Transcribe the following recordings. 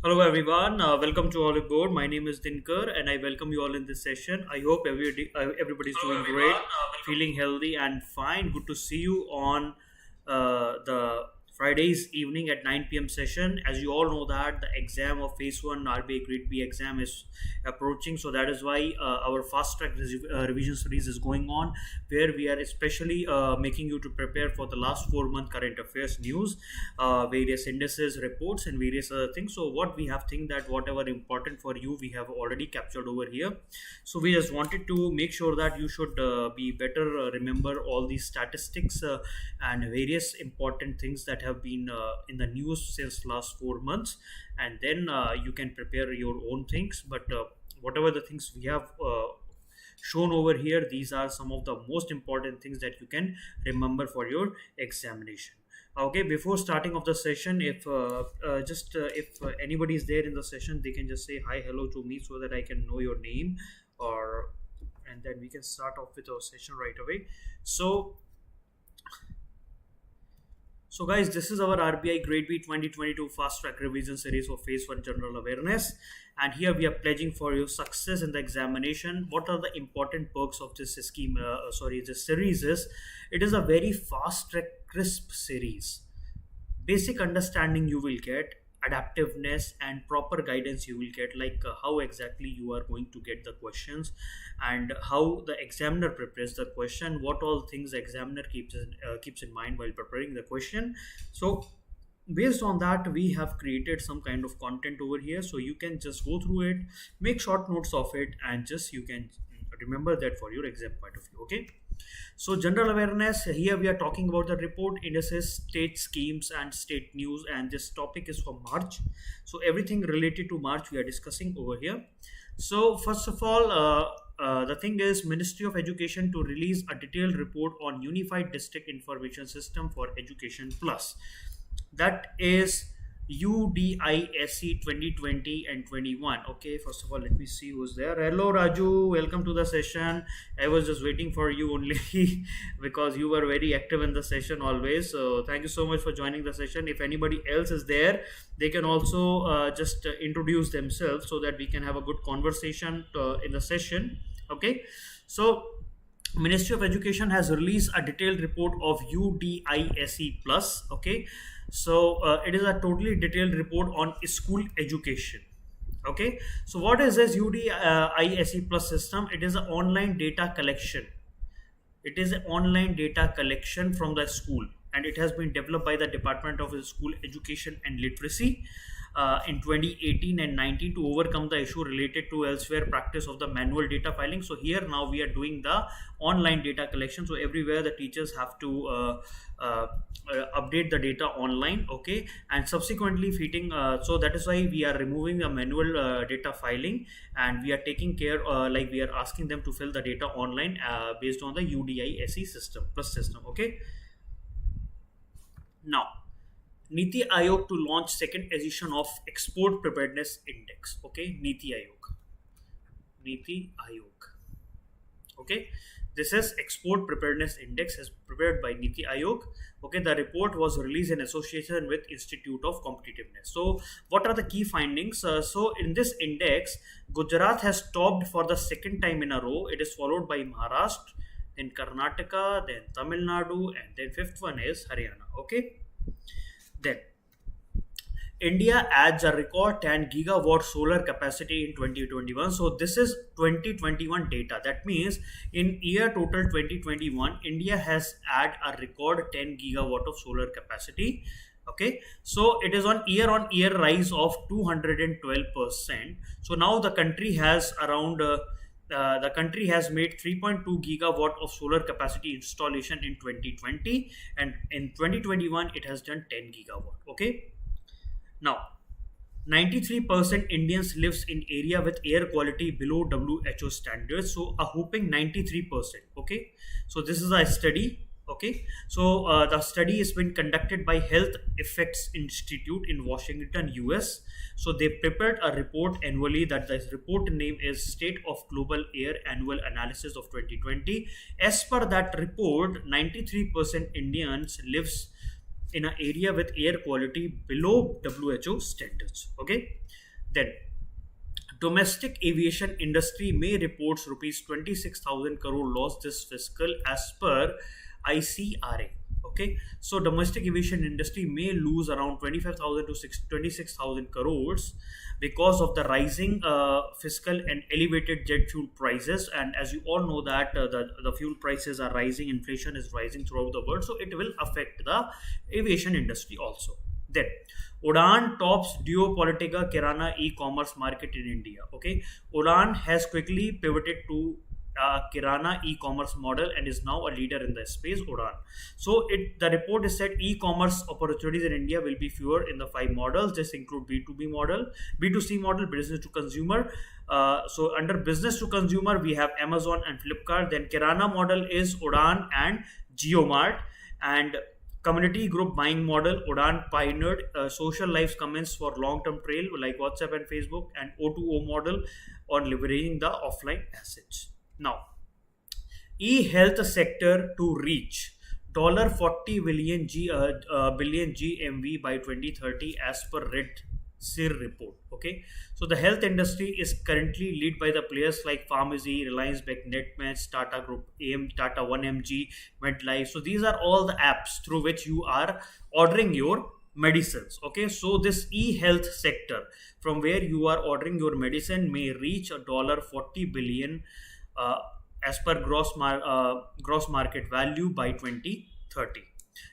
Hello everyone, welcome to Oliveboard. My name is Dinkar and I welcome you all in this session. I hope everybody's Hello doing everyone, great, welcome. feeling healthy and fine. Good to see you on the Friday's evening at 9 p.m. session. As you all know that the exam of Phase 1 RBI Grade B exam is approaching. So that is why our fast track revision series is going on, where we are especially making you to prepare for the last 4 month current affairs news, various indices, reports, and various other things. So what we have think that whatever important for you, we have already captured over here. So we just wanted to make sure that you should be better remember all these statistics and various important things that have been in the news since last 4 months, and then you can prepare your own things. But whatever the things we have shown over here, these are some of the most important things that you can remember for your examination. Okay, before starting of the session, if anybody is there in the session, they can just say hi, hello to me so that I can know your name, or and then we can start off with our session right away. So guys, this is our RBI Grade B 2022 Fast Track Revision Series for Phase 1 General Awareness. And here we are pledging for your success in the examination. What are the important perks of this scheme? This series is, it is a very fast track, crisp series. Basic understanding you will get, adaptiveness and proper guidance you will get, like how exactly you are going to get the questions and how the examiner prepares the question, what all things the examiner keeps in mind while preparing the question. So based on that, we have created some kind of content over here, so you can just go through it, make short notes of it, and just you can remember that for your exam point of view. Okay, so general awareness, here we are talking about the report, indices, state schemes and state news, and this topic is for March. So everything related to March we are discussing over here. So first of all, the thing is, Ministry of Education to release a detailed report on Unified District Information System for Education Plus. That is UDISE 2020 and 21. Okay, first of all, let me see who's there. Hello Raju, welcome to the session. I was just waiting for you only because you were very active in the session always. So thank you so much for joining the session. If anybody else is there, they can also just introduce themselves so that we can have a good conversation in the session. Okay, so Ministry of Education has released a detailed report of UDISE plus. Okay, so it is a totally detailed report on school education. Okay, so what is this UDISE plus system? It is an online data collection. It is an online data collection from the school, and it has been developed by the Department of School Education and Literacy in 2018 and 19 to overcome the issue related to elsewhere practice of the manual data filing. So here now we are doing the online data collection. So everywhere the teachers have to update the data online. Okay, and subsequently feeding. So that is why we are removing the manual data filing, and we are taking care, like we are asking them to fill the data online based on the UDISE system plus system. Okay, now Niti Aayog to launch second edition of Export Preparedness Index. Okay, Niti Aayog. Niti Aayog. Okay, this is Export Preparedness Index is prepared by Niti Aayog. Okay, the report was released in association with Institute of Competitiveness. So what are the key findings? So in this index, Gujarat has topped for the second time in a row. It is followed by Maharashtra, then Karnataka, then Tamil Nadu, and then fifth one is Haryana. Okay, then India adds a record 10 gigawatt solar capacity in 2021. So this is 2021 data. That means in year total 2021, India has added a record 10 gigawatt of solar capacity. Okay, so it is on year rise of 212%. So now the country has around the country has made 3.2 gigawatt of solar capacity installation in 2020, and in 2021 it has done 10 gigawatt. Okay, now 93% Indians lives in area with air quality below WHO standards. So a whopping 93%. Okay, so this is a study. Okay, so the study has been conducted by Health Effects Institute in Washington, US. So they prepared a report annually. That the report name is State of Global Air Annual Analysis of 2020. As per that report, 93% Indians lives in an area with air quality below WHO standards. Okay, then domestic aviation industry may reports rupees 26,000 crore loss this fiscal as per ICRA. Okay, so domestic aviation industry may lose around 25,000 to 26,000 crores because of the rising fiscal and elevated jet fuel prices. And as you all know that the fuel prices are rising, inflation is rising throughout the world, so it will affect the aviation industry also. Then Udan tops geopolitical Kirana e-commerce market in India. Okay, Udan has quickly pivoted to Kirana e-commerce model and is now a leader in the space. Udan. So the report is said e-commerce opportunities in India will be fewer in the 5 models. This include B2B model, B2C model, business to consumer. So under business to consumer we have Amazon and Flipkart. Then Kirana model is Udan and JioMart. And community group buying model, Udan pioneered social life comments for long-term trail like WhatsApp and Facebook, and O2O model on leveraging the offline assets. Now, e-health sector to reach $40 billion GMV by 2030 as per Red SIR report. Okay, so the health industry is currently led by the players like Pharmacy, Reliance Bank, NetMatch, Tata Group, Tata 1mg, MedLife. So these are all the apps through which you are ordering your medicines. Okay, so this e-health sector from where you are ordering your medicine may reach $40 billion as per gross market value by 2030.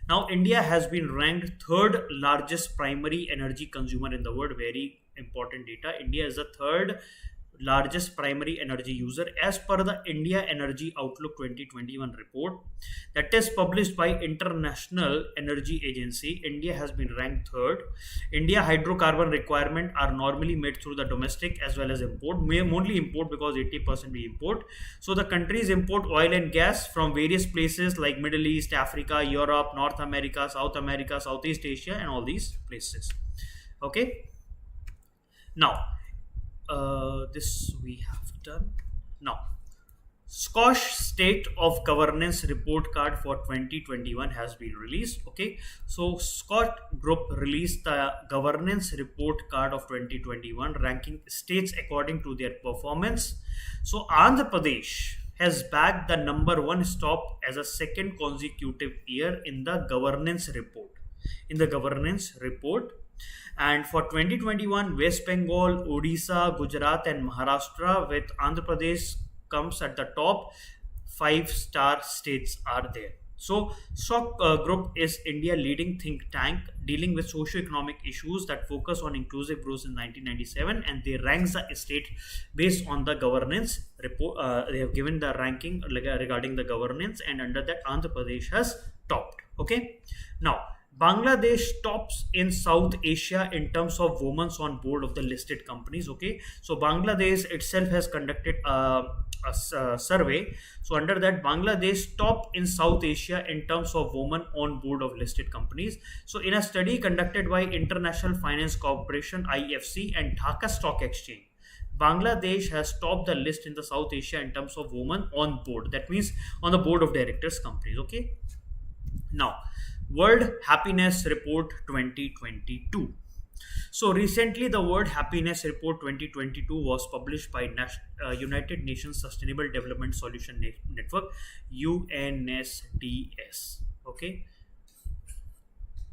Now, India has been ranked 3rd largest primary energy consumer in the world. Very important data. India is the 3rd largest primary energy user as per the India Energy Outlook 2021 report that is published by International Energy Agency. India has been ranked 3rd. India hydrocarbon requirement are normally met through the domestic as well as import. Mainly import because 80% we import. So the countries import oil and gas from various places like Middle East, Africa, Europe, North America, South America, Southeast Asia, and all these places. Okay. Now, this we have done. Now, Scotch State of Governance report card for 2021 has been released. Okay, so Scott Group released the governance report card of 2021, ranking states according to their performance. So Andhra Pradesh has bagged the number 1 stop as a second consecutive year in the governance report. And for 2021, West Bengal, Odisha, Gujarat, and Maharashtra, with Andhra Pradesh comes at the top. 5-star states are there. So, Stock Group is India leading think tank dealing with socio-economic issues that focus on inclusive growth in 1997, and they rank the state based on the governance report. They have given the ranking regarding the governance, and under that, Andhra Pradesh has topped. Okay, now Bangladesh tops in South Asia in terms of women on board of the listed companies. Okay, so Bangladesh itself has conducted a survey. So under that, Bangladesh top in South Asia in terms of women on board of listed companies. So in a study conducted by International Finance Corporation (IFC) and Dhaka Stock Exchange, Bangladesh has topped the list in the South Asia in terms of women on board. That means on the board of directors companies. Okay, now World Happiness Report 2022. So recently the World Happiness Report 2022 was published by United Nations Sustainable Development Solution Network, UNSDS.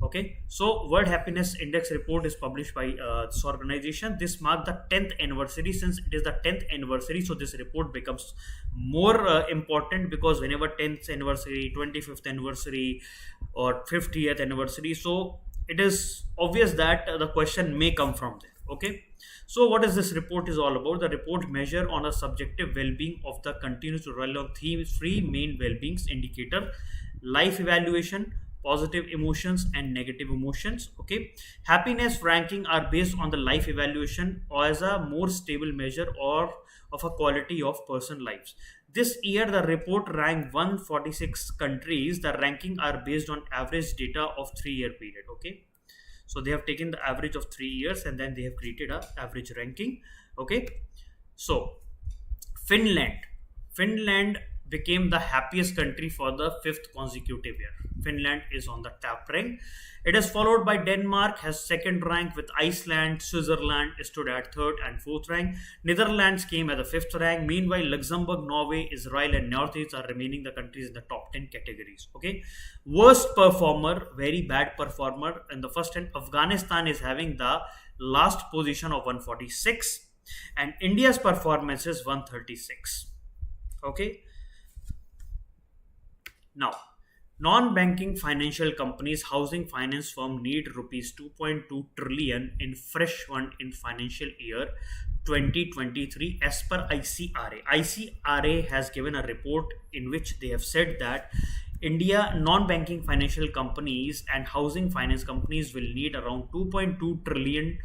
Okay, so World Happiness Index report is published by this organization. This marked the 10th anniversary. Since it is the 10th anniversary, so this report becomes more important, because whenever 10th anniversary, 25th anniversary, or 50th anniversary, so it is obvious that the question may come from there. Okay, so what is this report is all about? The report measure on a subjective well-being of the continues to rely on three main well-being indicator: life evaluation, positive emotions, and negative emotions. Okay, happiness ranking are based on the life evaluation or as a more stable measure or of a quality of person lives. This year the report ranked 146 countries. The ranking are based on average data of 3-year period. Okay, so they have taken the average of 3 years and then they have created a average ranking. Okay, so Finland became the happiest country for the 5th consecutive year. Finland is on the top rank. It is followed by Denmark, has second rank, with Iceland. Switzerland stood at third and fourth rank. Netherlands came at the fifth rank. Meanwhile, Luxembourg, Norway, Israel, and Northeast are remaining the countries in the top 10 categories. Okay, worst performer, very bad performer in the first 10. Afghanistan is having the last position of 146, and India's performance is 136. Okay, now non-banking financial companies, housing finance firm need rupees 2.2 trillion in fresh fund in financial year 2023 as per ICRA. ICRA has given a report in which they have said that India non-banking financial companies and housing finance companies will need around 2.2 trillion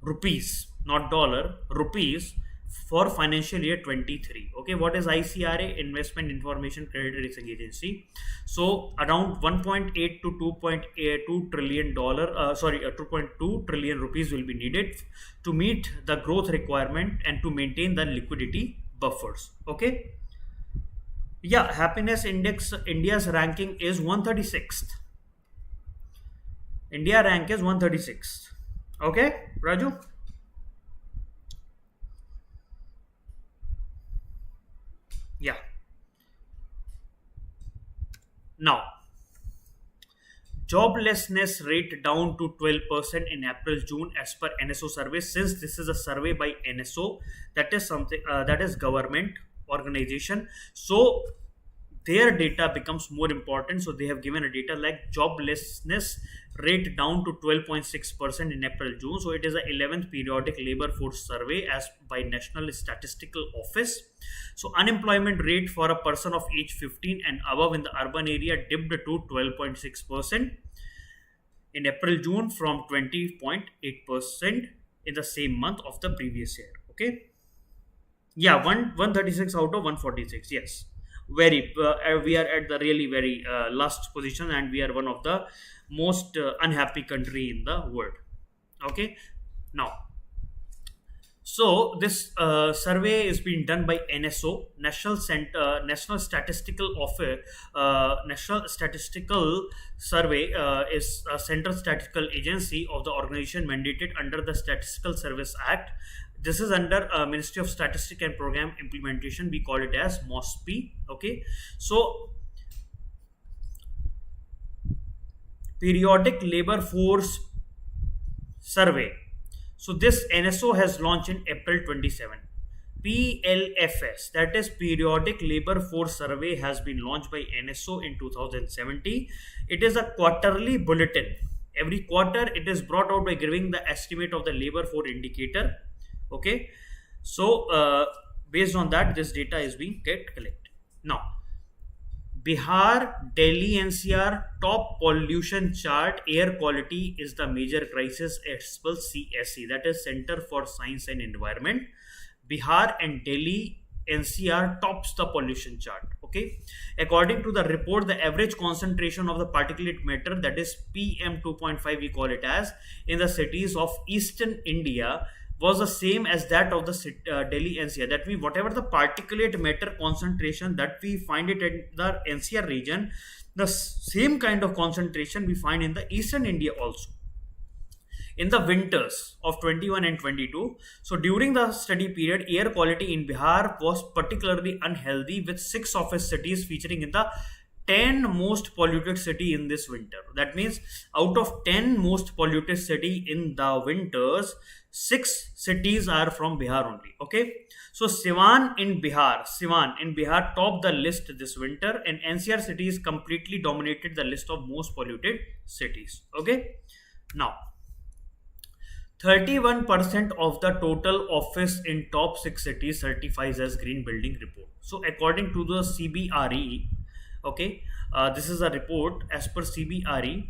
rupees, not dollar, rupees, for financial year 23. Okay, what is ICRA? Investment Information Credit Rating Agency. So around 1.8 to 2.2 trillion dollar, 2.2 trillion rupees will be needed to meet the growth requirement and to maintain the liquidity buffers. Okay. Yeah, happiness index, India's ranking is 136th. India rank is 136th. Okay, Raju? Yeah. Now, joblessness rate down to 12% in April-June as per NSO survey. Since this is a survey by NSO, that is something that is government organization, so their data becomes more important. So they have given a data like joblessness rate down to 12.6% in April-June. So it is the 11th periodic labor force survey as by National Statistical Office. So unemployment rate for a person of age 15 and above in the urban area dipped to 12.6% in April-June from 20.8% in the same month of the previous year. Okay. Yeah, 136 out of 146. Yes. Very we are at the really very last position, and we are one of the most unhappy country in the world. Okay, now, so this survey is being done by NSO, National Statistical Office. National Statistical Survey is a central statistical agency of the organization mandated under the Statistical Service Act. This is under Ministry of Statistics and Program Implementation. We call it as MOSP. Okay, so periodic labor force survey. So this NSO has launched in April 27. PLFS, that is periodic labor force survey, has been launched by NSO in 2017. It is a quarterly bulletin. Every quarter it is brought out by giving the estimate of the labor force indicator. Okay, so based on that, this data is being collected. Now, Bihar, Delhi, NCR top pollution chart. Air quality is the major crisis as per CSE, that is Center for Science and Environment. Bihar and Delhi, NCR tops the pollution chart. Okay, according to the report, the average concentration of the particulate matter, that is PM 2.5, we call it as, in the cities of eastern India was the same as that of the Delhi NCR. That means whatever the particulate matter concentration that we find it in the NCR region, the same kind of concentration we find in the eastern India also. In the winters of 21 and 22, so during the study period, air quality in Bihar was particularly unhealthy, with 6 of its cities featuring in the 10 most polluted city in this winter. That means out of 10 most polluted city in the winters, 6 cities are from Bihar only. Okay, so Siwan in Bihar topped the list this winter, and NCR cities completely dominated the list of most polluted cities. Okay, now 31% of the total office in top 6 cities certifies as green building report. So according to the CBRE, okay, this is a report as per CBRE,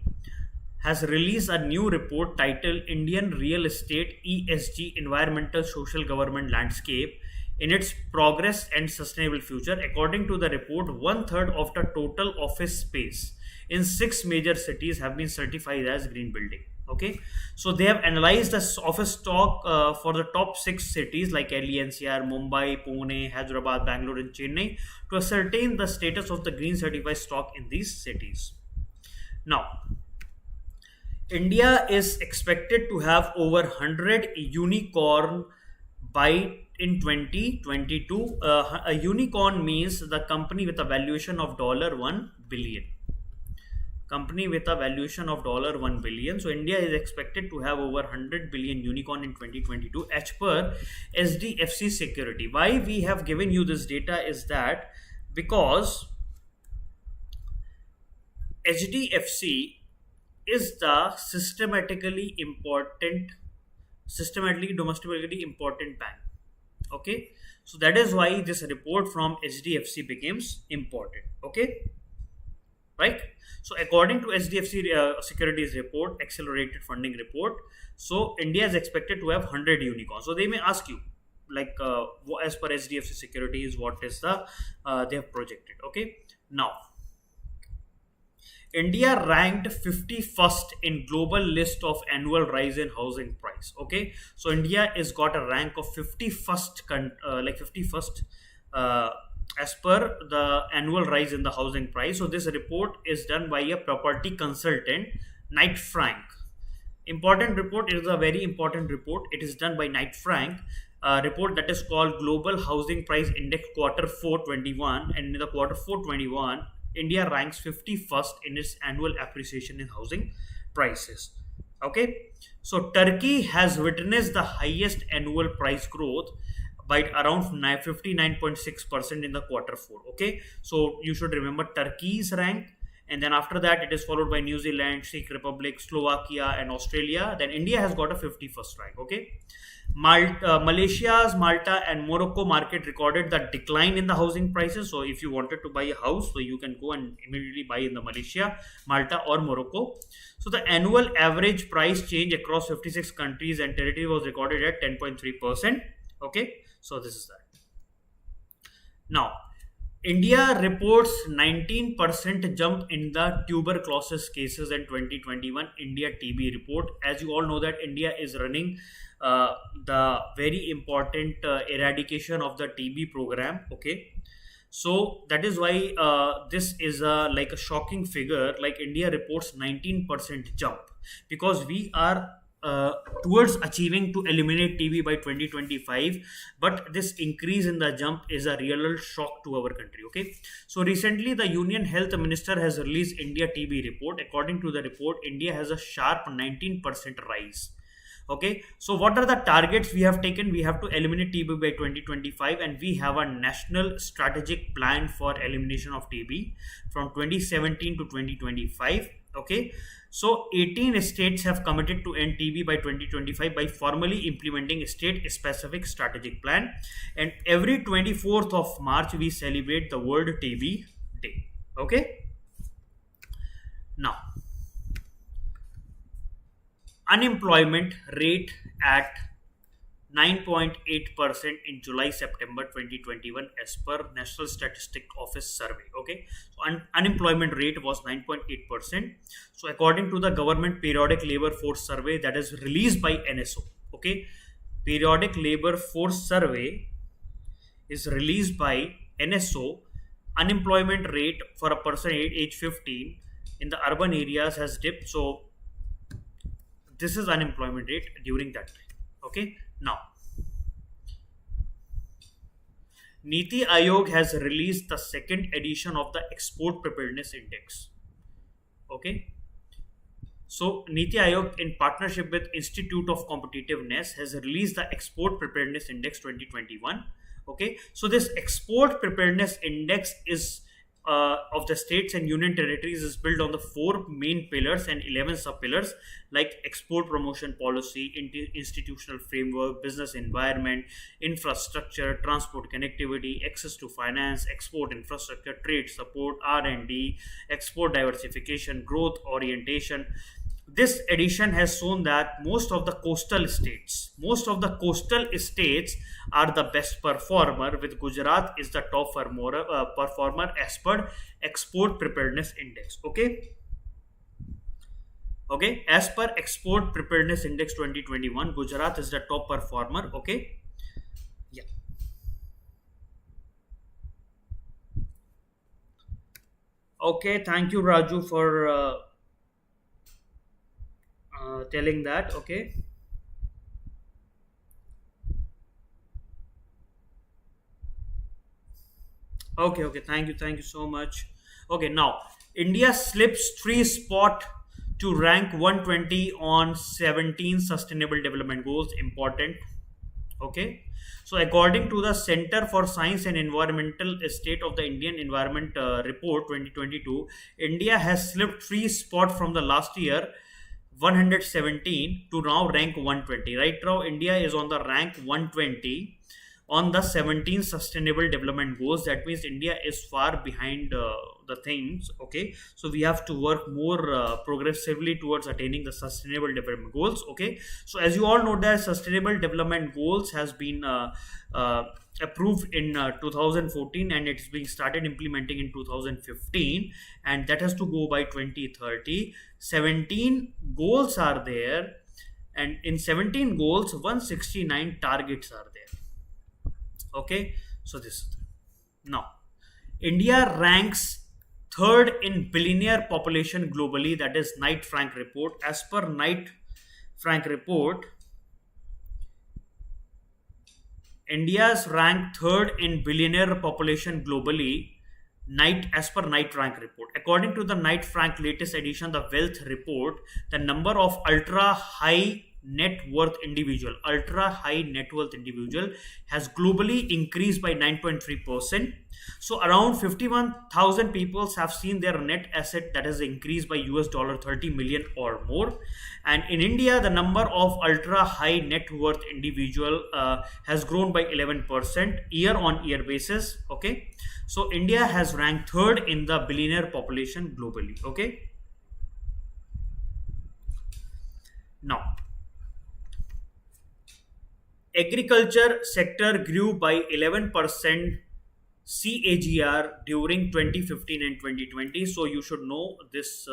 has released a new report titled Indian Real Estate ESG Environmental Social Government Landscape in its Progress and Sustainable Future. According to the report, 1/3 of the total office space in 6 major cities have been certified as green building. Okay, so they have analyzed the office stock for the top 6 cities like Delhi, NCR, Mumbai, Pune, Hyderabad, Bangalore, and Chennai to ascertain the status of the green certified stock in these cities. Now, India is expected to have over 100 unicorn by in 2022. A unicorn means the company with a valuation of $1 billion. Company with a valuation of $1 billion. So India is expected to have over 100 billion unicorn in 2022 as per SDFC Security. Why we have given you this data is that because HDFC is the systematically domestically important bank. Okay, so that is why this report from HDFC becomes important. Okay, right? So according to HDFC Securities report, accelerated funding report, so India is expected to have 100 unicorns. So they may ask you, like, as per HDFC Securities, what is the they have projected. Okay, now India ranked 51st in global list of annual rise in housing price. Okay, so India is got a rank of 51st, 51st as per the annual rise in the housing price. So this report is done by a property consultant, Knight Frank. Important report. It is a very important report. It is done by Knight Frank. Report that is called Global Housing Price Index Quarter 4 21, and in the Quarter 4 21. India ranks 51st in its annual appreciation in housing prices. Okay, so Turkey has witnessed the highest annual price growth by around 59.6% in the Quarter 4. Okay, so you should remember Turkey's rank, and then after that it is followed by New Zealand, Czech Republic, Slovakia, and Australia. Then India has got a 51st rank. Okay, Malaysia's, Malta, and Morocco market recorded the decline in the housing prices. So if you wanted to buy a house, so you can go and immediately buy in the Malaysia, Malta, or Morocco. So the annual average price change across 56 countries and territories was recorded at 10.3%. Okay, so this is that. Now, India reports 19% jump in the tuberculosis cases in 2021 India TB report. As you all know that India is running the very important eradication of the TB program. Okay, so that is why this is like a shocking figure. Like India reports 19% jump because we are towards achieving to eliminate TB by 2025, but this increase in the jump is a real shock to our country. Okay, so recently the Union Health Minister has released India TB report. According to the report, India has a sharp 19% rise. Okay, so what are the targets we have taken? We have to eliminate TB by 2025, and we have a national strategic plan for elimination of TB from 2017 to 2025. Okay, so 18 states have committed to end TB by 2025 by formally implementing a state-specific strategic plan. And every 24th of March, we celebrate the World TB Day. Okay, now unemployment rate at 9.8% in July-September 2021 as per National Statistical Office survey. Okay, so unemployment rate was 9.8%. So according to the government periodic labor force survey that is released by NSO. Okay, periodic labor force survey is released by NSO. Unemployment rate for a person age 15 in the urban areas has dipped. So this is unemployment rate during that time. Okay, now Niti Aayog has released the second edition of the Export Preparedness Index. Okay, so Niti Aayog in partnership with Institute of Competitiveness has released the Export Preparedness Index 2021. Okay, so this Export Preparedness Index is of the states and union territories is built on the 4 main pillars and 11 sub-pillars like export promotion policy, institutional framework, business environment, infrastructure, transport connectivity, access to finance, export infrastructure, trade support, R&D, export diversification, growth orientation. This edition has shown that most of the coastal states are the best performer, with Gujarat is the top performer as per Export Preparedness Index. Okay, Okay, as per Export Preparedness Index 2021, Gujarat is the top performer. Okay, yeah. Okay, thank you, Raju, for telling that. Okay, okay, thank you so much. Okay, now India slips three spot to rank 120 on 17 Sustainable Development Goals. Important. Okay, so according to the Center for Science and Environmental State of the Indian Environment Report 2022, India has slipped three spot from the last year 117 to now rank 120. Right now, India is on the rank 120 on the 17 Sustainable Development Goals. That means India is far behind the things. Okay, so we have to work more progressively towards attaining the Sustainable Development Goals. Okay, so as you all know that Sustainable Development Goals has been uh, approved in 2014 and it's being started implementing in 2015, and that has to go by 2030. 17 goals are there, and in 17 goals 169 targets are there. Okay, so this now India ranks third in billionaire population globally. That is Knight Frank report. As per Knight Frank report, India's ranked third in billionaire population globally. Knight, as per Knight Frank report. According to the Knight Frank latest edition, the Wealth Report, the number of ultra high net worth individual has globally increased by 9.3%. So around 51,000 people have seen their net asset that has increased by US dollar 30 million or more. And in India, the number of ultra high net worth individual has grown by 11% year on year basis. Okay, so India has ranked third in the billionaire population globally. Okay, now agriculture sector grew by 11% CAGR during 2015 and 2020. So you should know this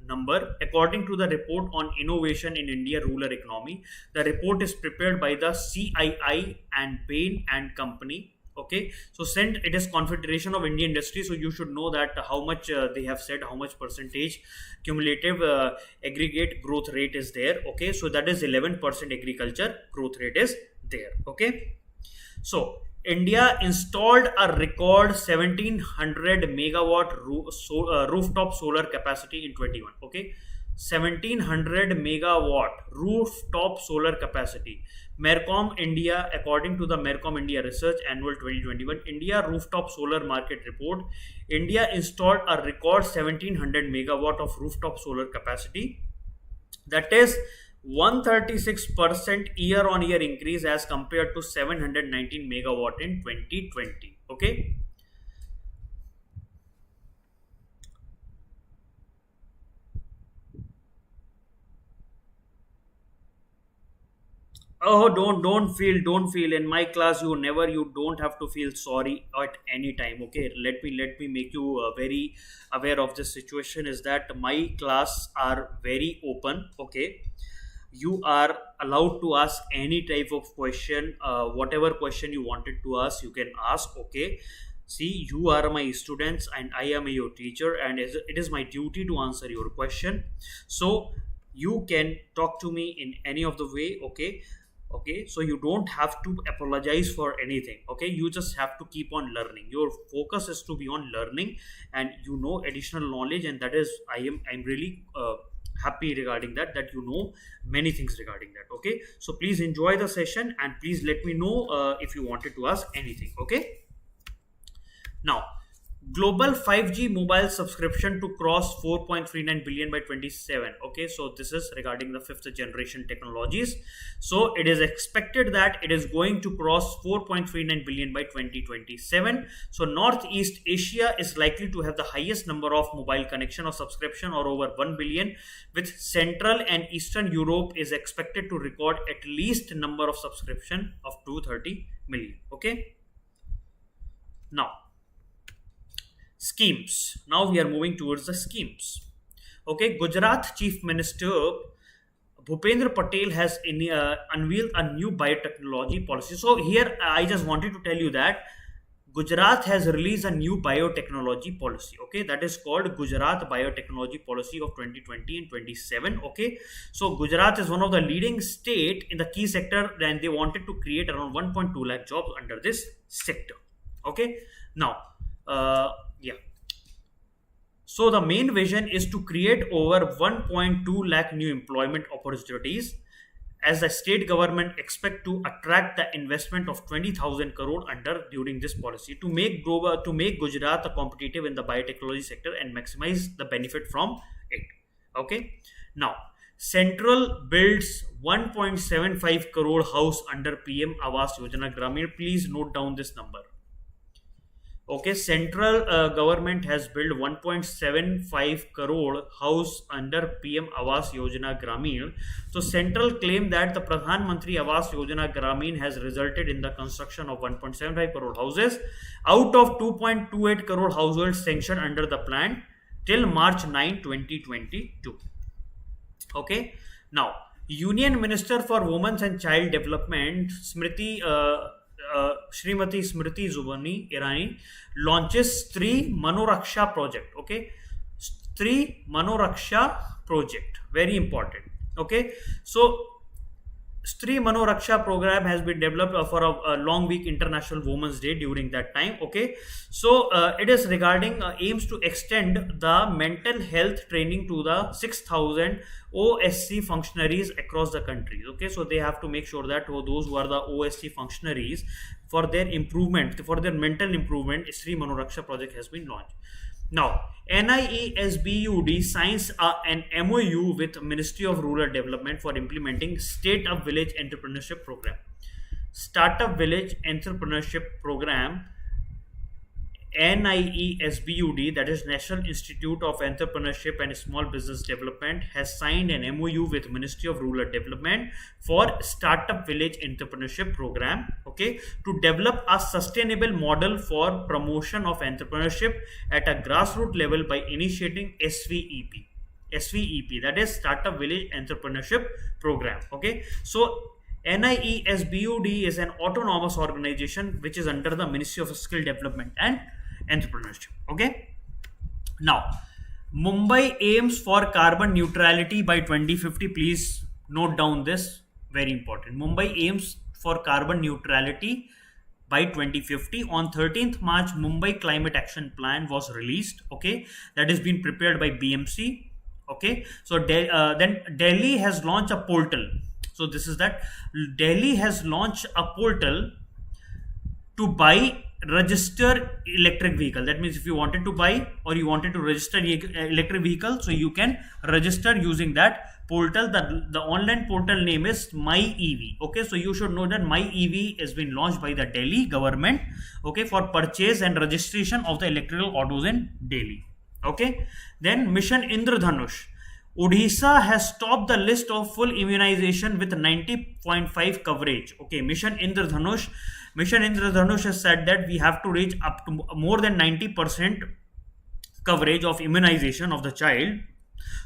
number. According to the report on innovation in India rural economy, the report is prepared by the CII and Bain and Company. Okay, so sent it is Confederation of Indian Industry. So you should know that how much they have said, how much percentage cumulative aggregate growth rate is there. Okay, so that is 11% agriculture growth rate is there. Okay, so India installed a record 1700 megawatt rooftop solar capacity in 21. Okay, 1700 megawatt rooftop solar capacity. Mercom India, according to the Mercom India Research Annual 2021 India Rooftop Solar Market Report, India installed a record 1700 megawatt of rooftop solar capacity. That is 136% year on year increase as compared to 719 megawatt in 2020. Okay, oh, don't feel in my class you don't have to feel sorry at any time. Okay, let me make you very aware of this situation is that my class are very open. Okay, you are allowed to ask any type of question, whatever question you wanted to ask you can ask. Okay, see, you are my students and I am your teacher, and it is my duty to answer your question. So you can talk to me in any of the way. Okay, okay, so you don't have to apologize for anything. Okay, you just have to keep on learning. Your focus is to be on learning, and you know additional knowledge, and that is I'm really happy regarding that you know many things regarding that. Okay, so please enjoy the session and please let me know if you wanted to ask anything. Okay, now global 5G mobile subscription to cross 4.39 billion by 27. Okay, so this is regarding the fifth generation technologies. So it is expected that it is going to cross 4.39 billion by 2027. So Northeast Asia is likely to have the highest number of mobile connection or subscription, or over 1 billion, with Central and Eastern Europe is expected to record at least number of subscription of 230 million. Okay, now schemes. Now we are moving towards the schemes. Okay, Gujarat Chief Minister Bhupendra Patel has unveiled a new biotechnology policy. So here I just wanted to tell you that Gujarat has released a new biotechnology policy. Okay, that is called Gujarat Biotechnology Policy of 2020 and 27. Okay, so Gujarat is one of the leading state in the key sector, and they wanted to create around 1.2 lakh jobs under this sector. Okay, now, yeah. So the main vision is to create over 1.2 lakh new employment opportunities, as the state government expect to attract the investment of 20,000 crore under during this policy to make Gujarat competitive in the biotechnology sector and maximize the benefit from it. Okay. Now, Central builds 1.75 crore house under PM Awas Yojana Gramin. Please note down this number. Okay, central government has built 1.75 crore house under PM Awas Yojana Gramin. So central claim that the Pradhan Mantri Awas Yojana Gramin has resulted in the construction of 1.75 crore houses out of 2.28 crore households sanctioned under the plan till March 9, 2022. Okay, now Union Minister for Women and Child Development Srimati Smriti Zubani Irani launches Stree Manoraksha project. Okay, Stree Manoraksha project, very important. Okay, so Stree Manoraksha program has been developed for a long week International Women's Day during that time. Okay, so it is regarding aims to extend the mental health training to the 6,000 OSC functionaries across the country. Okay, so they have to make sure that those who are the OSC functionaries, for their improvement, for their mental improvement, Stree Manoraksha project has been launched. Now, NIESBUD signs an MOU with Ministry of Rural Development for implementing State-up Village Entrepreneurship Program. Startup Village Entrepreneurship Program, NIESBUD, that is National Institute of Entrepreneurship and Small Business Development, has signed an MOU with Ministry of Rural Development for Startup Village Entrepreneurship Program, okay, to develop a sustainable model for promotion of entrepreneurship at a grassroots level by initiating SVEP, that is Startup Village Entrepreneurship Program. Okay, so NIESBUD is an autonomous organization which is under the Ministry of Skill Development and Entrepreneurship. Okay, now Mumbai aims for carbon neutrality by 2050. Please note down this, very important. Mumbai aims for carbon neutrality by 2050. On 13th March, Mumbai Climate Action Plan was released. Okay, that has been prepared by BMC. Okay, so then Delhi has launched a portal. So this is that Delhi has launched a portal to buy register electric vehicle. That means if you wanted to buy or you wanted to register electric vehicle, so you can register using that portal. The online portal name is MyEV. Okay, so you should know that MyEV has been launched by the Delhi government, okay, for purchase and registration of the electrical autos in Delhi. Okay, then Mission Indradhanush. Odisha has topped the list of full immunization with 90.5 coverage. Okay, Mission Indradhanush has said that we have to reach up to more than 90% coverage of immunization of the child.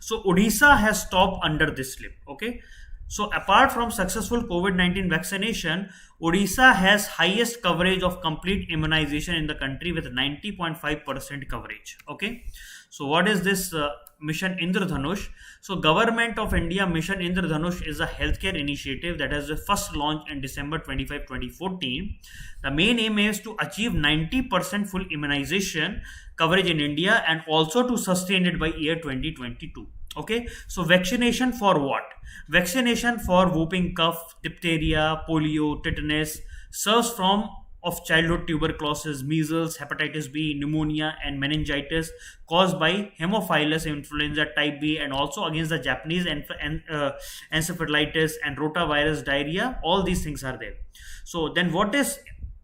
So Odisha has topped under this list. Okay, so apart from successful COVID-19 vaccination, Odisha has highest coverage of complete immunization in the country with 90.5% coverage. Okay, so what is this Mission Indradhanush? So Government of India Mission Indradhanush is a healthcare initiative that has first launched in December 25, 2014. The main aim is to achieve 90% full immunization coverage in India and also to sustain it by year 2022. Okay, so vaccination for what? Vaccination for whooping cough, diphtheria, polio, tetanus, serves from of childhood tuberculosis, measles, hepatitis B, pneumonia, and meningitis caused by Haemophilus influenza type B, and also against the Japanese encephalitis and rotavirus diarrhea. All these things are there. So then what is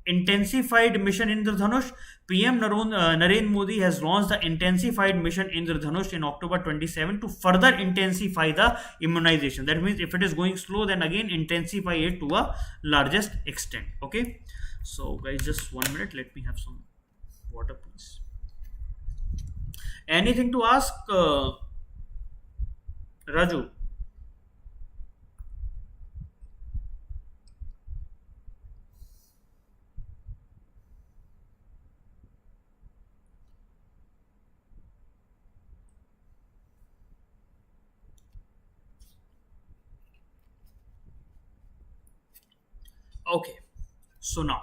intensified Mission Indradhanush? PM Narendra Modi has launched the intensified Mission Indradhanush in October 27 to further intensify the immunization. That means if it is going slow, then again intensify it to a largest extent. Okay, so guys, just 1 minute, let me have some water please. Anything to ask? Raju. Okay, so now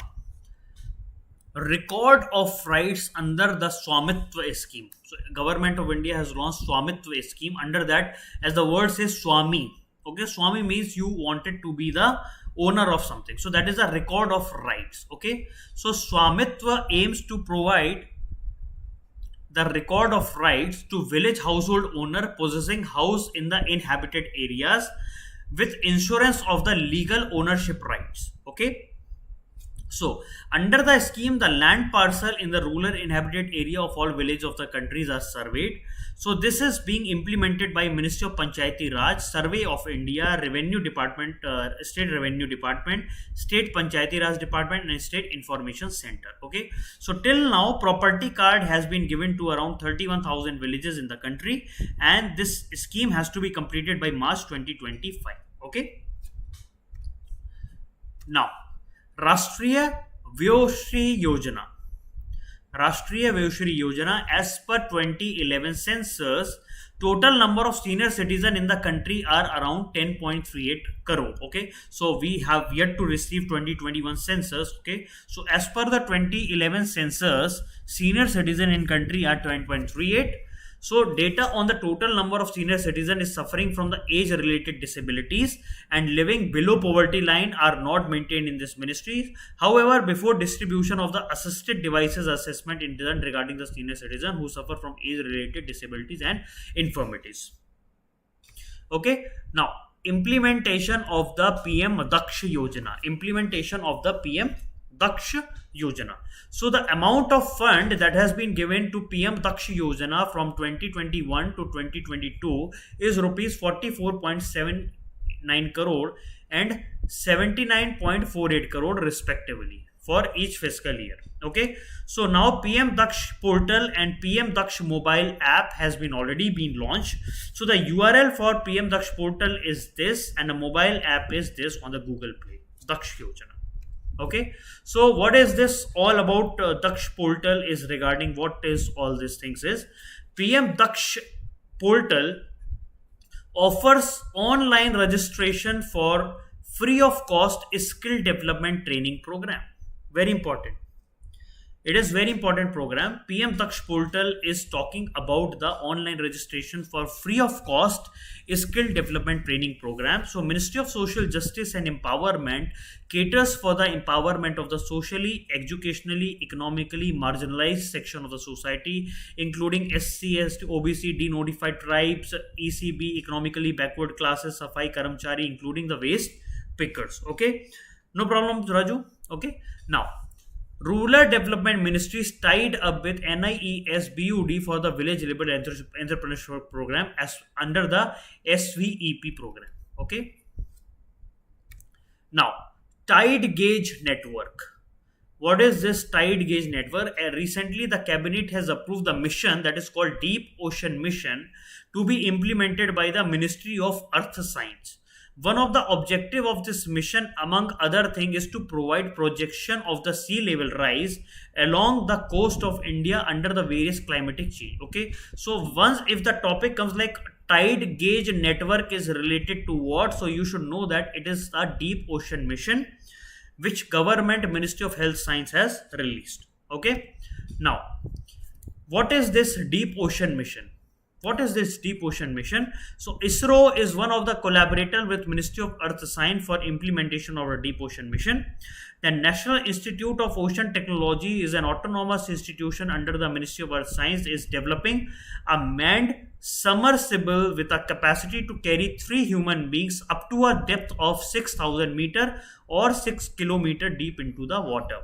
record of rights under the Swamitva scheme. So government of India has launched Swamitva scheme. Under that, as the word says, Swami. Okay, Swami means you wanted to be the owner of something. So that is a record of rights. Okay, so Swamitva aims to provide the record of rights to village household owner possessing house in the inhabited areas with insurance of the legal ownership rights. Okay, so under the scheme, the land parcel in the rural inhabited area of all villages of the countries are surveyed. So this is being implemented by Ministry of Panchayati Raj, Survey of India, Revenue Department, State Revenue Department, State Panchayati Raj Department, and State Information Center. Okay, so till now, property card has been given to around 31,000 villages in the country, and this scheme has to be completed by March 2025. Okay, now Rashtriya Vyoshri Yojana. Rashtriya Vyoshri Yojana, as per 2011 census, total number of senior citizens in the country are around 10.38 crore. Okay, so we have yet to receive 2021 census. Okay, so as per the 2011 census, senior citizens in country are 10.38. So data on the total number of senior citizens is suffering from the age-related disabilities and living below poverty line are not maintained in this ministry. However, before distribution of the assisted devices assessment in done regarding the senior citizen who suffer from age-related disabilities and infirmities. Okay, now implementation of the PM Daksh Yojana. Implementation of the PM Daksh Yojana. So the amount of fund that has been given to PM Daksh Yojana from 2021 to 2022 is rupees 44.79 crore and 79.48 crore respectively for each fiscal year. Okay, so now PM Daksh portal and PM Daksh mobile app has been already been launched. So the URL for PM Daksh portal is this and the mobile app is this on the Google Play. Daksh Yojana. Okay, so what is this all about? Daksh portal is regarding what is all these things is. PM Daksh portal offers online registration for free of cost skill development training program. Very important. It is very important program. PM Daksh portal is talking about the online registration for free of cost skill development training program. So Ministry of Social Justice and Empowerment caters for the empowerment of the socially, educationally, economically marginalized section of the society, including SC, ST, OBC, denotified tribes, ECB, economically backward classes, Safai Karamchari, including the waste pickers. Okay, no problem, Raju. Okay, now Rural Development Ministries tied up with NIES BUD for the Village Labor Entrepreneurship Program as under the SVEP program. Okay. Now, Tide Gauge Network. What is this Tide Gauge Network? Recently, the cabinet has approved the mission that is called Deep Ocean Mission to be implemented by the Ministry of Earth Science. One of the objective of this mission, among other things, is to provide projection of the sea level rise along the coast of India under the various climatic change. Okay, so once if the topic comes like tide gauge network is related to what, so you should know that it is a deep ocean mission which government Ministry of Health Science has released. Okay, now what is this deep ocean mission? What is this deep ocean mission? So ISRO is one of the collaborators with Ministry of Earth Science for implementation of a deep ocean mission. The National Institute of Ocean Technology is an autonomous institution under the Ministry of Earth Science, is developing a manned submersible with a capacity to carry 3 human beings up to a depth of 6,000 meter or 6 kilometer deep into the water.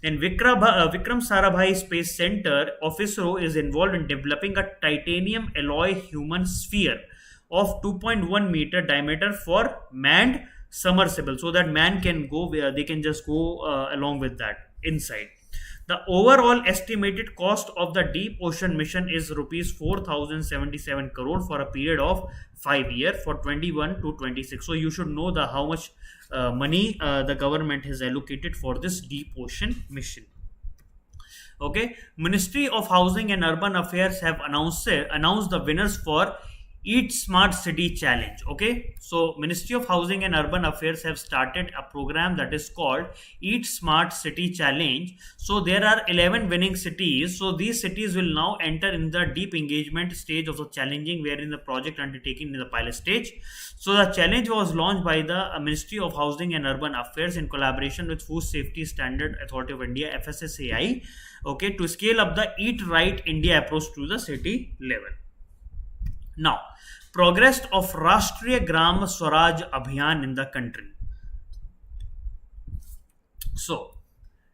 Then Vikram Sarabhai Space Center of ISRO is involved in developing a titanium alloy human sphere of 2.1 meter diameter for manned submersible, so that man can go where they can just go along with that inside. The overall estimated cost of the deep ocean mission is rupees 4077 crore for a period of 5 years for 21 to 26. So you should know the how much money the government has allocated for this deep ocean mission. Okay, Ministry of Housing and Urban Affairs have announced the winners for Eat Smart City Challenge. Okay, so Ministry of Housing and Urban Affairs have started a program that is called Eat Smart City Challenge. So there are 11 winning cities. So these cities will now enter in the deep engagement stage of the challenging, wherein the project undertaken in the pilot stage. So the challenge was launched by the Ministry of Housing and Urban Affairs in collaboration with Food Safety Standard Authority of India (FSSAI). Okay, to scale up the Eat Right India approach to the city level. Now, progress of Rashtriya Gram Swaraj Abhiyan in the country. So,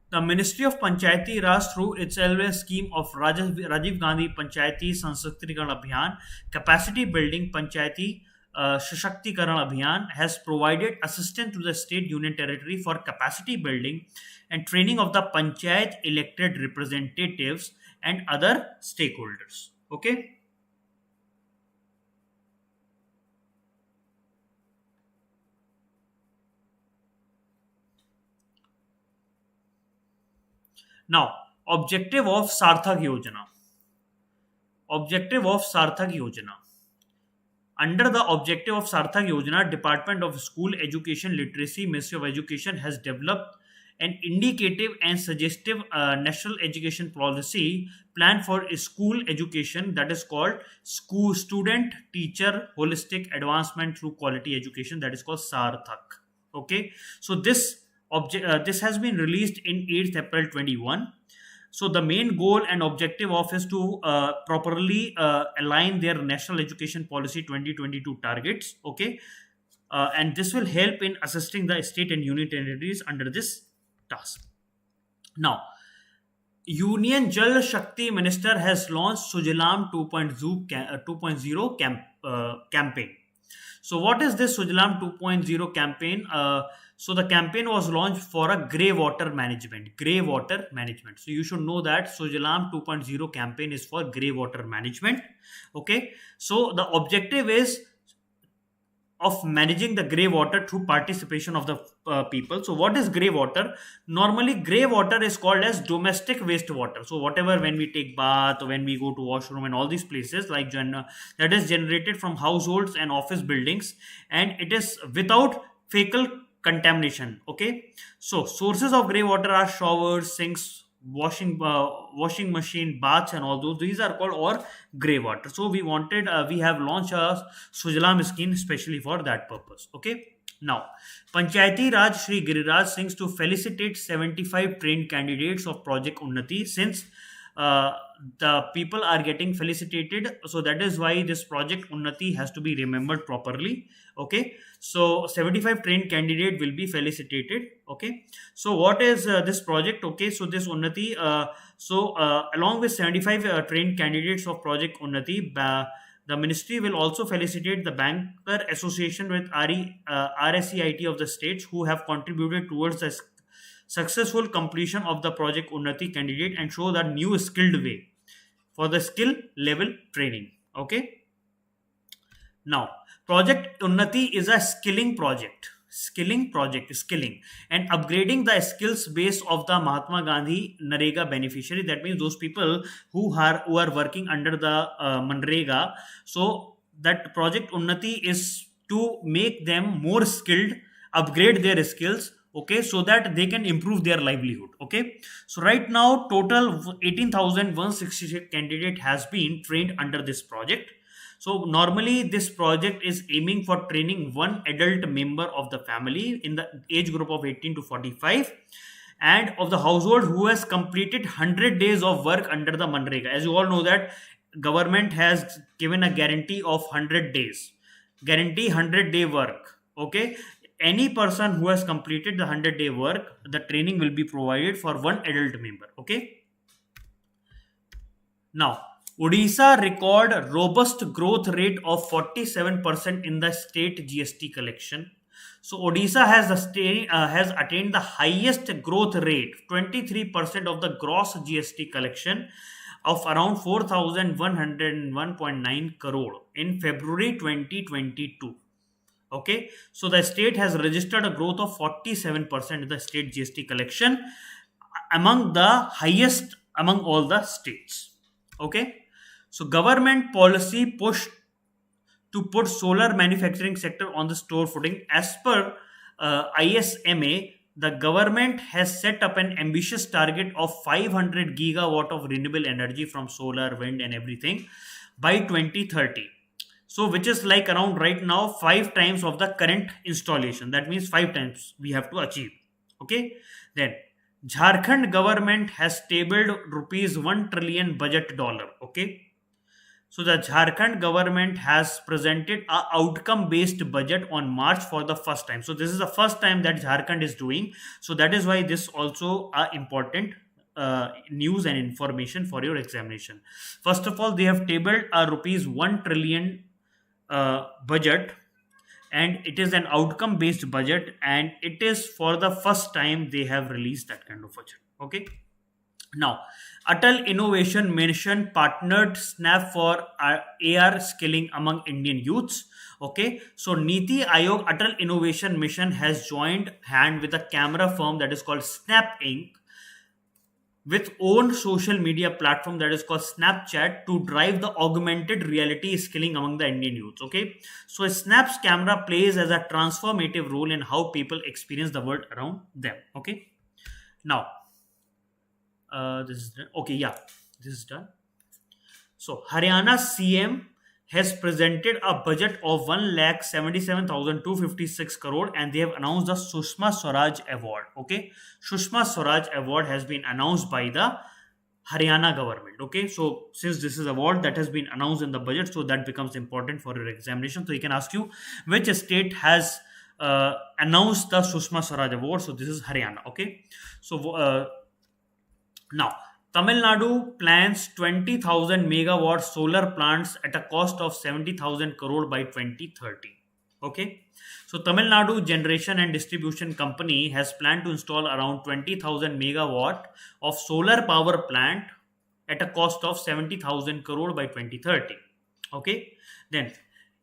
the Ministry of Panchayati Raj through its LWS scheme of Rajiv Gandhi Panchayati Sanshaktikarana Abhiyan, Capacity Building Panchayati Shashaktikarana Abhiyan has provided assistance to the state union territory for capacity building and training of the panchayat elected representatives and other stakeholders. Okay. Now, objective of Sartha Yojana. Objective of Sartha Yojana. Under the objective of Sartha Yojana, Department of School Education Literacy, Ministry of Education has developed an indicative and suggestive national education policy plan for school education that is called School Student Teacher Holistic Advancement through Quality Education, that is called Sarthak. Okay, so this has been released in 8th April 21. So the main goal and objective of is to properly align their national education policy 2022 targets. Okay, and this will help in assisting the state and union territories under this task. Now, Union Jal Shakti Minister has launched Sujalam 2.0 campaign. So what is this Sujalam 2.0 campaign? So the campaign was launched for a grey water management. Grey water management. So you should know that Sujalam 2.0 campaign is for grey water management. Okay. So the objective is of managing the grey water through participation of the people. So what is grey water? Normally grey water is called as domestic wastewater. So whatever, when we take bath, when we go to washroom and all these places, like that is generated from households and office buildings, and it is without fecal contamination. Okay, so sources of grey water are showers, sinks, washing machine, baths, and all those. These are called or grey water. So we have launched a Sujalam scheme especially for that purpose. Okay. Now, Panchayati Raj Shri Giriraj Singh to felicitate 75 trained candidates of Project Unnati, since the people are getting felicitated. So that is why this Project Unnati has to be remembered properly. Okay. So 75 trained candidate will be felicitated. Okay. So what is this project? Okay. So this Unnati, along with 75 trained candidates of Project Unnati, the ministry will also felicitate the Banker Association with RSEIT of the states who have contributed towards the successful completion of the Project Unnati candidate and show the new skilled way for the skill level training. Okay. Now, Project Unnati is a skilling and upgrading the skills base of the Mahatma Gandhi Narega beneficiary. That means those people who are working under the Manrega. So that Project Unnati is to make them more skilled, upgrade their skills. Okay, so that they can improve their livelihood. Okay, so right now total 18,166 candidate has been trained under this project. So normally this project is aiming for training one adult member of the family in the age group of 18 to 45 and of the household who has completed 100 days of work under the Manrega. As you all know that government has given a guarantee of 100 days. Guarantee 100-day work. Okay. Any person who has completed the 100-day work, the training will be provided for one adult member. Okay. Now, Odisha record robust growth rate of 47% in the state GST collection. So Odisha has attained the highest growth rate, 23% of the gross GST collection of around 4,101.9 crore in February 2022. Okay, so the state has registered a growth of 47% in the state GST collection, among the highest among all the states. Okay, so government policy push to put solar manufacturing sector on the store footing. As per ISMA, the government has set up an ambitious target of 500 gigawatt of renewable energy from solar, wind, and everything by 2030. So, which is like around right now 5 times of the current installation. That means 5 times we have to achieve. Okay, then Jharkhand government has tabled rupees 1 trillion budget dollar. Okay, so the Jharkhand government has presented a outcome based budget on March for the first time. So this is the first time that Jharkhand is doing. So that is why this also a important news and information for your examination. First of all, they have tabled a rupees 1 trillion budget, and it is an outcome based budget, and it is for the first time they have released that kind of budget. Okay, now Atal Innovation Mission partnered Snap for AR skilling among Indian youths. Okay, so Niti Aayog Atal Innovation Mission has joined hand with a camera firm that is called Snap Inc. with own social media platform that is called Snapchat to drive the augmented reality skilling among the Indian youths. Okay, so Snap's camera plays as a transformative role in how people experience the world around them. Okay, now this is done. Okay, yeah, this is done. So Haryana CM has presented a budget of 1,77,256 crore, and they have announced the Sushma Swaraj Award. Okay, Sushma Swaraj Award has been announced by the Haryana government. Okay, so since this is award that has been announced in the budget, so that becomes important for your examination. So he can ask you which state has announced the Sushma Swaraj Award. So this is Haryana. Okay, so now Tamil Nadu plans 20,000 megawatt solar plants at a cost of 70,000 crore by 2030. Okay, so Tamil Nadu Generation and Distribution Company has planned to install around 20,000 megawatt of solar power plant at a cost of 70,000 crore by 2030. Okay, then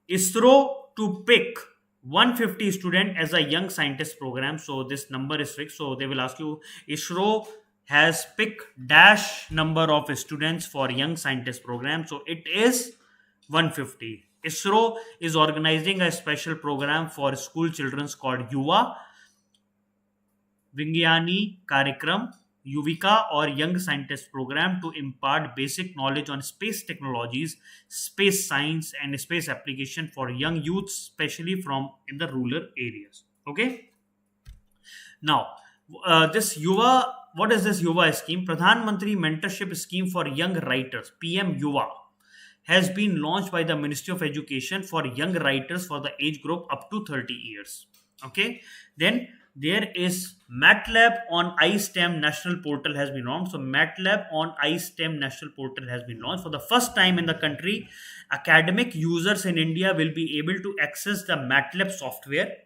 ISRO to pick 150 student as a young scientist program. So this number is fixed. So they will ask you, ISRO has picked dash number of students for young scientist program. So it is 150. ISRO is organizing a special program for school children called Yuva Vingyani Karikram, Yuvika, or Young Scientist Program to impart basic knowledge on space technologies, space science, and space application for young youths, especially from in the rural areas. Okay. Now, this Yuva, what is this Yuva scheme? Pradhan Mantri Mentorship Scheme for Young Writers, PM Yuva, has been launched by the Ministry of Education for young writers for the age group up to 30 years. Okay. Then there is MATLAB on iSTEM National Portal has been launched. So MATLAB on iSTEM National Portal has been launched. For the first time in the country, academic users in India will be able to access the MATLAB software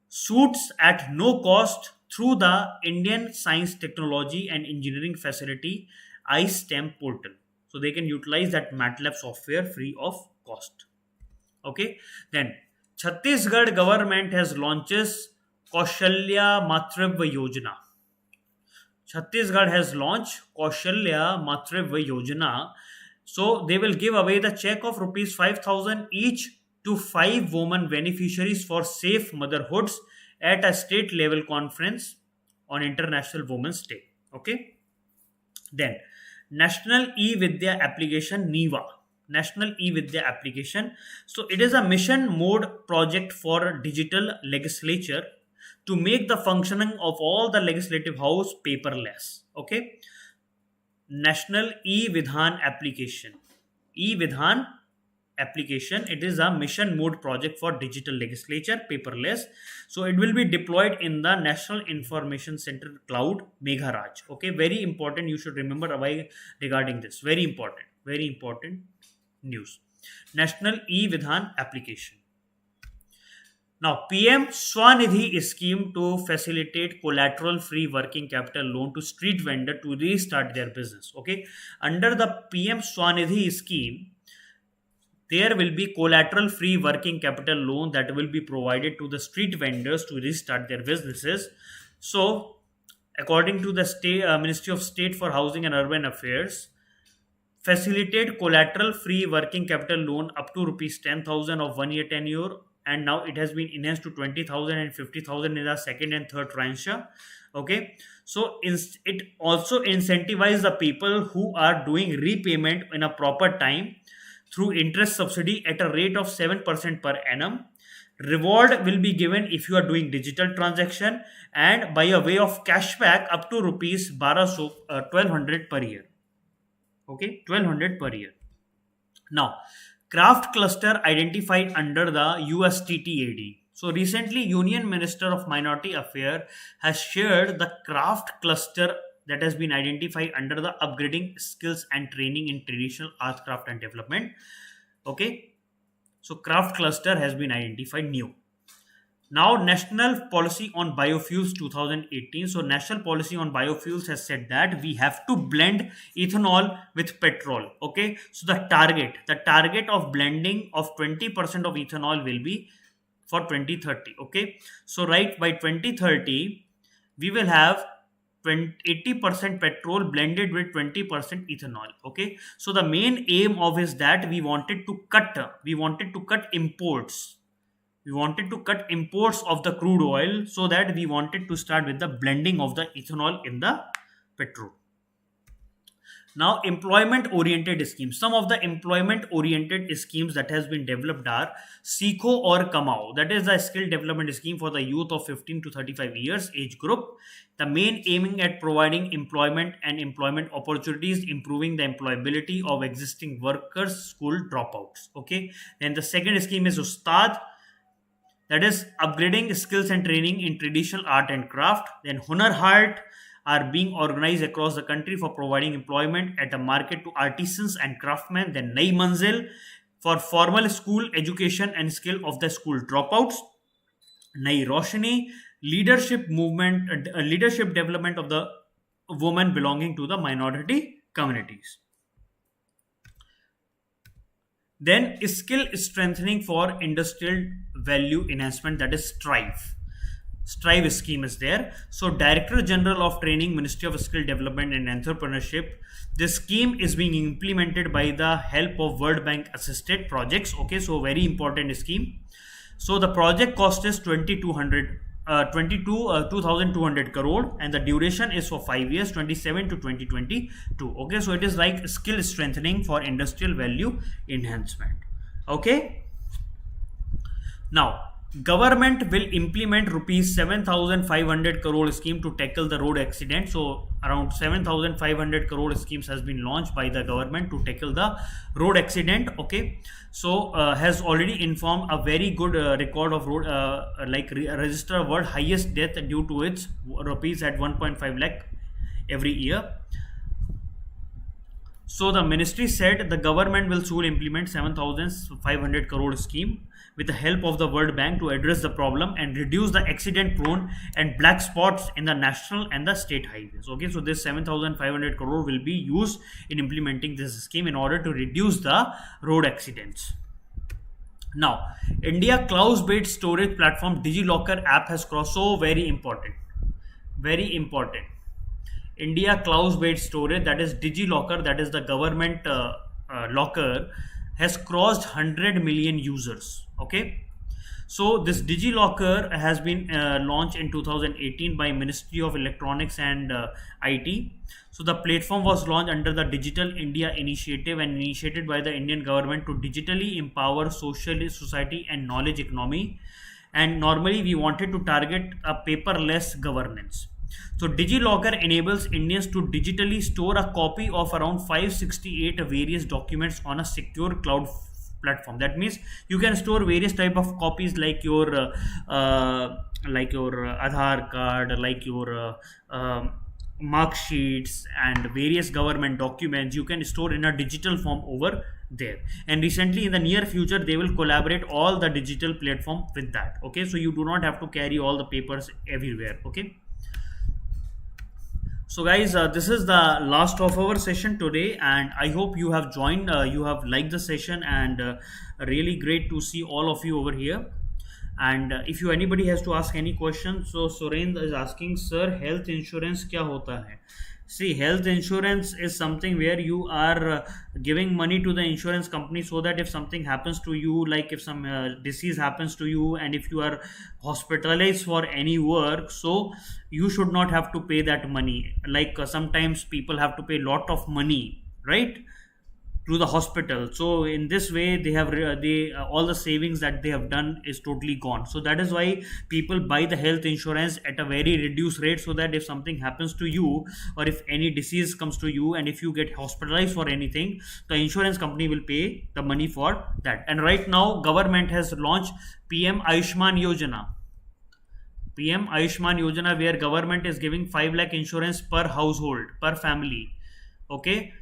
suits at no cost through the Indian Science, Technology and Engineering Facility iSTEM portal. So they can utilize that MATLAB software free of cost. Okay. Then Chhattisgarh government has launches Kaushalya Matrivya Yojana. Chhattisgarh has launched Kaushalya Matrivya Yojana. So they will give away the check of rupees 5,000 each to 5 women beneficiaries for safe motherhoods at a state level conference on International Women's Day. Okay. Then National E-Vidya application NEVA. National E-Vidya application. So it is a mission mode project for digital legislature to make the functioning of all the legislative house paperless. Okay. National E-Vidhan application. E-Vidhan application. It is a mission mode project for digital legislature paperless. So it will be deployed in the National Information Center Cloud Megharaj. Okay, very important. You should remember why regarding this. Very important news. National E-Vidhan application. Now, PM Swanidhi scheme to facilitate collateral-free working capital loan to street vendor to restart their business. Okay, under the PM Swanidhi scheme, there will be collateral-free working capital loan that will be provided to the street vendors to restart their businesses. So, according to the Ministry of State for Housing and Urban Affairs, facilitate collateral-free working capital loan up to rupees 10,000 of 1 year tenure, and now it has been enhanced to 20,000 and 50,000 in the second and third tranche. Okay, so it also incentivizes the people who are doing repayment in a proper time through interest subsidy at a rate of 7% per annum. Reward will be given if you are doing digital transaction, and by a way of cashback up to rupees 1200 per year. Okay, 1200 per year. Now, craft cluster identified under the USTTAD. So recently, Union Minister of Minority Affairs has shared the craft cluster that has been identified under the upgrading skills and training in traditional art, craft and development. Okay, so craft cluster has been identified new. Now, National Policy on Biofuels 2018. So, National Policy on Biofuels has said that we have to blend ethanol with petrol. Okay, so the target of blending of 20% of ethanol will be for 2030. Okay, so right by 2030, we will have 80% petrol blended with 20% ethanol. Okay, so the main aim of is that we wanted to cut imports. We wanted to cut imports of the crude oil, so that we wanted to start with the blending of the ethanol in the petrol. Now, employment oriented schemes. Some of the employment oriented schemes that has been developed are Seekho or Kamao. That is a skill development scheme for the youth of 15 to 35 years age group. The main aiming at providing employment and employment opportunities, improving the employability of existing workers, school dropouts. Okay. Then the second scheme is Ustad. That is upgrading skills and training in traditional art and craft. Then Hunar Haat are being organized across the country for providing employment at a market to artisans and craftsmen. Then Nai Manzil for formal school education and skill of the school dropouts. Nai Roshni, leadership movement, leadership development of the women belonging to the minority communities. Then skill strengthening for industrial value enhancement, that is Strive scheme is there. So Director General of Training, Ministry of Skill Development and Entrepreneurship. This scheme is being implemented by the help of World Bank assisted projects. Okay, so very important scheme. So the project cost is 2,200 crore, and the duration is for 5 years, 27 to 2022. Okay, so it is like skill strengthening for industrial value enhancement. Okay, now government will implement rupees 7,500 crore scheme to tackle the road accident. So around 7,500 crore schemes has been launched by the government to tackle the road accident. Okay, so has already informed a very good record of road register world highest death due to its rupees at 1.5 lakh every year. So the ministry said the government will soon implement 7,500 crore scheme with the help of the World Bank to address the problem and reduce the accident prone and black spots in the national and the state highways. Okay, so this 7,500 crore will be used in implementing this scheme in order to reduce the road accidents. Now, India cloud-based storage platform DigiLocker app has crossed. So very important. India cloud-based storage, that is DigiLocker, that is the government locker, has crossed 100 million users. Okay, so this DigiLocker has been launched in 2018 by Ministry of Electronics and IT. So the platform was launched under the Digital India initiative and initiated by the Indian government to digitally empower society and knowledge economy. And normally we wanted to target a paperless governance. So DigiLocker enables Indians to digitally store a copy of around 568 various documents on a secure cloud platform. That means you can store various type of copies like your Aadhaar card, like your mark sheets and various government documents you can store in a digital form over there. And recently, in the near future, they will collaborate all the digital platform with that. Okay, so you do not have to carry all the papers everywhere. Okay, so guys, this is the last of our session today, and I hope you have joined, you have liked the session, and really great to see all of you over here. And if you anybody has to ask any question, so Surendra is asking, sir, health insurance क्या होता है? See, health insurance is something where you are giving money to the insurance company so that if something happens to you, like if some disease happens to you, and if you are hospitalized for any work, so you should not have to pay that money. Like sometimes people have to pay lot of money, right, to the hospital. So in this way, they have all the savings that they have done is totally gone. So that is why people buy the health insurance at a very reduced rate, so that if something happens to you, or if any disease comes to you, and if you get hospitalized for anything, the insurance company will pay the money for that. And right now, government has launched PM Ayushman Yojana. PM Ayushman Yojana, where government is giving 5 lakh insurance per household, per family. Okay,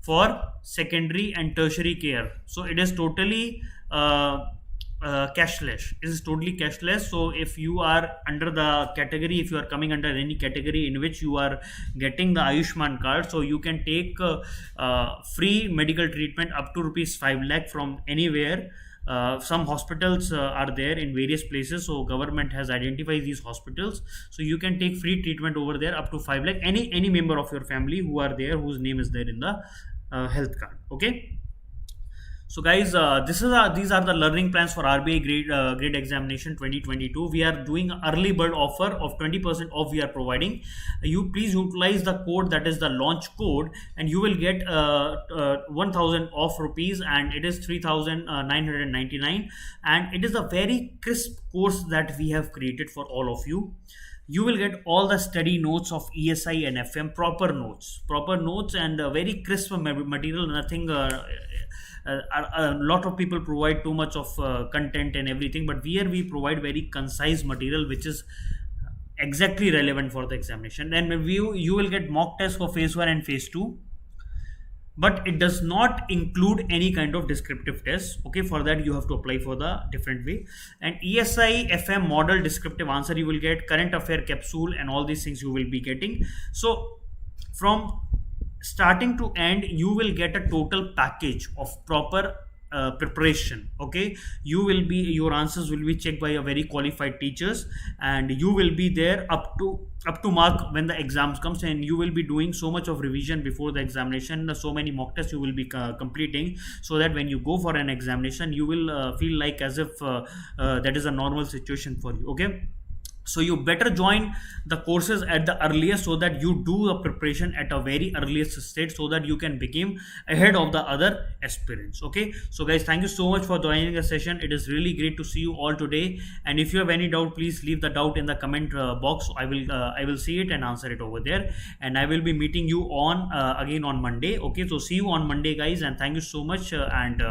for secondary and tertiary care. So it is totally cashless. It is totally cashless. So if you are under the category, if you are coming under any category in which you are getting the Ayushman card, so you can take free medical treatment up to rupees 5 lakh from anywhere. Some hospitals are there in various places, so government has identified these hospitals, so you can take free treatment over there up to 5 lakh, any member of your family who are there, whose name is there in the health card. Okay, so guys, these are the learning plans for RBI grade examination 2022. We are doing early bird offer of 20% off we are providing. You please utilize the code, that is the launch code, and you will get 1000 off rupees, and it is 3999, and it is a very crisp course that we have created for all of you. You will get all the study notes of ESI and FM, proper notes, and very crisp material. Nothing. A lot of people provide too much of content and everything, but here we provide very concise material which is exactly relevant for the examination. And you will get mock tests for phase 1 and phase 2, but it does not include any kind of descriptive test. Okay, for that you have to apply for the different way. And ESI FM model descriptive answer you will get, current affair capsule, and all these things you will be getting. So from starting to end, you will get a total package of proper preparation. Okay, your answers will be checked by a very qualified teachers, and you will be there up to mark when the exams comes, and you will be doing so much of revision before the examination, so many mock tests you will be completing, so that when you go for an examination, you will feel like as if that is a normal situation for you. Okay, so you better join the courses at the earliest, so that you do the preparation at a very earliest stage, so that you can begin ahead of the other aspirants. Okay, so guys, thank you so much for joining the session. It is really great to see you all today, and if you have any doubt, please leave the doubt in the comment box. I will see it and answer it over there, and I will be meeting you on again on Monday. Okay, so see you on Monday, guys, and thank you so much, and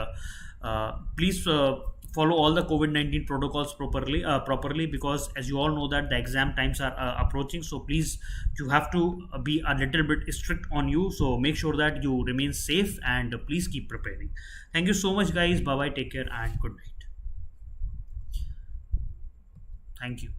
please follow all the COVID-19 protocols properly, because as you all know that the exam times are approaching, so please, you have to be a little bit strict on you, so make sure that you remain safe, and please keep preparing. Thank you so much, guys. Bye bye, take care, and good night. Thank you.